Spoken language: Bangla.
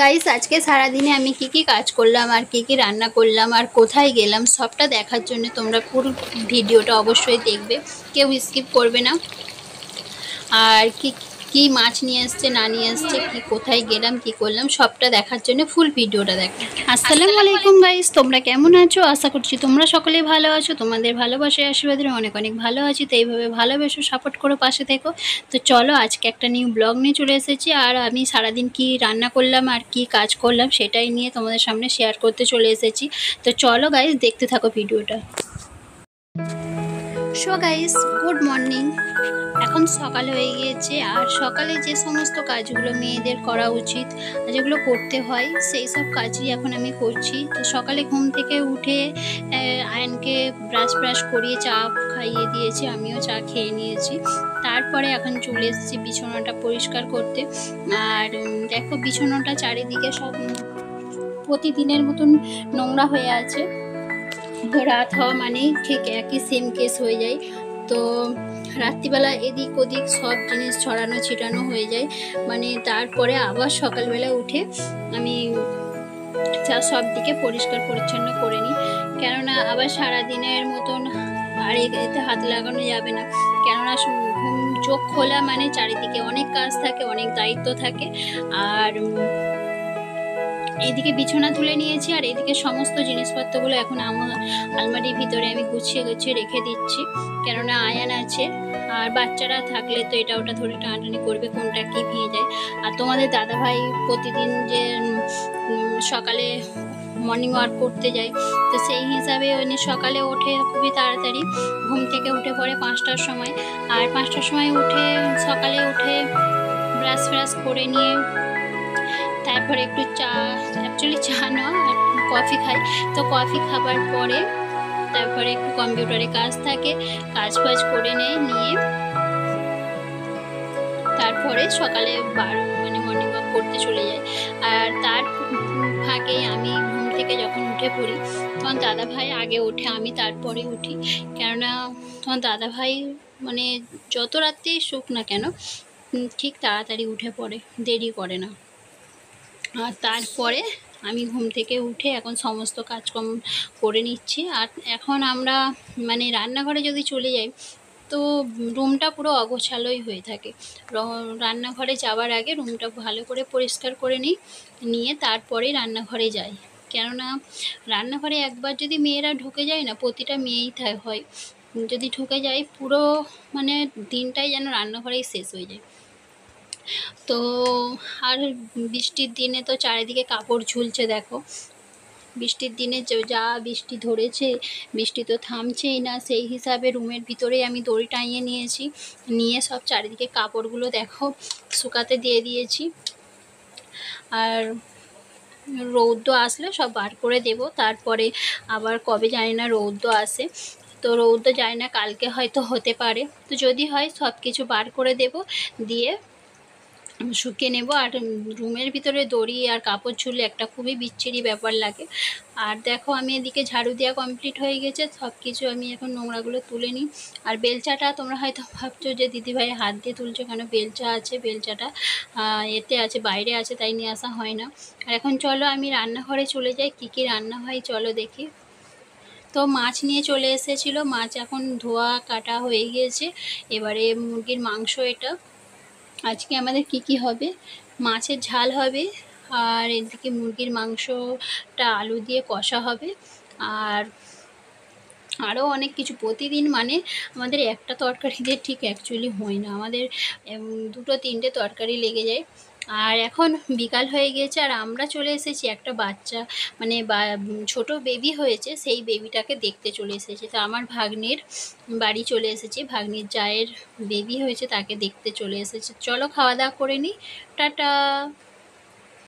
গাইস আজকে সারাদিনে আমি কি কাজ করলাম আর কি রান্না করলাম আর কোথায় গেলাম সবটা দেখার জন্য তোমরা পুরো ভিডিওটা অবশ্যই দেখবে, কেউ স্কিপ করবে না। আর কি কি মাছ নিয়ে আসছে না নিয়ে আসছে, কি কোথায় গেলাম কি করলাম সবটা দেখার জন্য ফুল ভিডিওটা দেখো। আসসালামু আলাইকুম গাইস, তোমরা কেমন আছো? আশা করছি তোমরা সকলেই ভালো আছো। তোমাদের ভালোবাসায় আশীর্বাদে অনেক অনেক ভালো আছি। তো এইভাবে ভালোবেসো, সাপোর্ট করো, পাশে থেকো। তো চলো আজকে একটা নিউ ব্লগ নিয়ে চলে এসেছি। আর আমি সারাদিন কি রান্না করলাম আর কি কাজ করলাম সেটাই নিয়ে তোমাদের সামনে শেয়ার করতে চলে এসেছি। তো চলো গাইস দেখতে থাকো ভিডিওটা। So guys good morning. এখন সকাল হয়ে গিয়েছে আর সকালে যে সমস্ত কাজগুলো মেয়েদের করা উচিত, যেগুলো করতে হয় সেই সব কাজই এখন আমি করছি। তো সকালে ঘুম থেকে উঠে আয়নকে ব্রাশ করিয়ে চা খাইয়ে দিয়েছি, আমিও চা খেয়ে নিয়েছি। তারপরে এখন চলে এসেছি বিছানাটা পরিষ্কার করতে। আর দেখো বিছানাটা চারিদিকে সব প্রতিদিনের মতন নোংরা হয়ে আছে। রাত হওয়া মানেই ঠিক একই সেম কেস হয়ে যায়। তো রাত্রিবেলা এদিক ওদিক সব জিনিস ছড়ানো ছিটানো হয়ে যায়, মানে তারপরে আবার সকালবেলা উঠে আমি সব দিকে পরিষ্কার পরিচ্ছন্ন করে নিই। কেননা আবার সারাদিনের মতন আর এতে হাত লাগানো যাবে না। কেননা ঘুম চোখ খোলা মানে চারিদিকে অনেক কাজ থাকে, অনেক দায়িত্ব থাকে। আর এদিকে বিছানা তুলে নিয়েছি আর এদিকে সমস্ত জিনিসপত্রগুলো এখন আমার আলমারির ভিতরে আমি গুছিয়ে রেখে দিচ্ছি। কেননা আয়ান আছে আর বাচ্চারা থাকলে তো এটা ওটা ধরে টানাটানি করবে, কোনটা কি ভেঙে যায়। আর তোমাদের দাদাভাই প্রতিদিন যে সকালে মর্নিং ওয়াক করতে যায়, তো সেই হিসাবে উনি সকালে ওঠে খুবই তাড়াতাড়ি, ঘুম থেকে উঠে পড়ে 5টার সময়। আর 5টার সময় সকালে উঠে ব্রাশ করে নিয়ে তারপরে একটু চা, অ্যাকচুয়ালি চা না কফি খাই। তো কফি খাবার পরে তারপরে একটু কম্পিউটারে কাজ থাকে, কাজ করে নিয়ে তারপরে সকালে মর্নিং ওয়াক করতে চলে যাই। আর তার ফাঁকে আমি ঘুম থেকে যখন উঠে পড়ি তখন দাদাভাই আগে ওঠে, আমি তারপরে উঠি। কেননা তখন দাদাভাই যত রাত্রি শুক না কেন ঠিক তাড়াতাড়ি উঠে পড়ে, দেরি করে না। আর তারপরে আমি ঘুম থেকে উঠে এখন সমস্ত কাজকর্ম করে নিচ্ছি। আর এখন আমরা রান্নাঘরে যদি চলে যাই তো রুমটা পুরো অগোছালোই হয়ে থাকে। রান্নাঘরে যাওয়ার আগে রুমটা ভালো করে পরিষ্কার করে নিয়ে তারপরে রান্নাঘরে যাই। কেননা রান্নাঘরে একবার যদি মেয়েরা ঢুকে যায় না, প্রতিটা মেয়েই হয়, যদি ঢুকে যায় পুরো দিনটাই যেন রান্নাঘরেই শেষ হয়ে যায়। তো আর বৃষ্টির দিনে তো চারিদিকে কাপড় ঝুলছে, দেখো বৃষ্টির দিনে যা বৃষ্টি ধরেছে, বৃষ্টি তো থামছেই না। সেই হিসাবে রুমের ভিতরে আমি দড়ি টাঙিয়ে নিয়ে সব চারিদিকে কাপড়গুলো দেখো শুকাতে দিয়ে দিয়েছি। আর রৌদ্র আসলে সব বার করে দেব, তারপরে আবার কবে জানি না রৌদ্র আসে। তো রৌদ্র জানি না, কালকে হয়তো হতে পারে। তো যদি হয় সব কিছু বার করে দেব, দিয়ে শুকিয়ে নেব। আর রুমের ভিতরে দড়ি আর কাপড় ঝুলে একটা খুবই বিচ্ছিরি ব্যাপার লাগে। আর দেখো আমি এদিকে ঝাড়ু দেওয়া কমপ্লিট হয়ে গেছে, সব কিছু আমি এখন নোংরাগুলো তুলে নিই। আর বেলচাটা তোমরা হয়তো ভাবছো যে দিদিভাই হাত দিয়ে তুলছো কেন, বেলচা আছে, বেলচাটা এতে আছে, বাইরে আছে, তাই নিয়ে আসা হয় না। আর এখন চলো আমি রান্নাঘরে চলে যাই, কি রান্না হয় চলো দেখি। তো মাছ নিয়ে চলে এসেছিলো, মাছ এখন ধোয়া কাটা হয়ে গিয়েছে। এবারে মুরগির মাংস, এটা আজকে আমাদের কি হবে, মাছের ঝাল হবে আর এদিকে মুরগির মাংসটা আলু দিয়ে কষা হবে। আর আরও অনেক কিছু। প্রতিদিন আমাদের একটা তরকারি দিয়ে ঠিক অ্যাকচুয়ালি হয় না, আমাদের 2-3টে তরকারি লেগে যায়। আর এখন বিকাল হয়ে গিয়েছে আর আমরা চলে এসেছি একটা বাচ্চা ছোট বেবি হয়েছে, সেই বেবিটাকে দেখতে চলে এসেছি। তো আমার ভাগ্নির বাড়ি চলে এসেছি, ভাগ্নির জায়ের বেবি হয়েছে, তাকে দেখতে চলে এসেছি। চলো খাওয়া দাওয়া করে নিই, টাটা।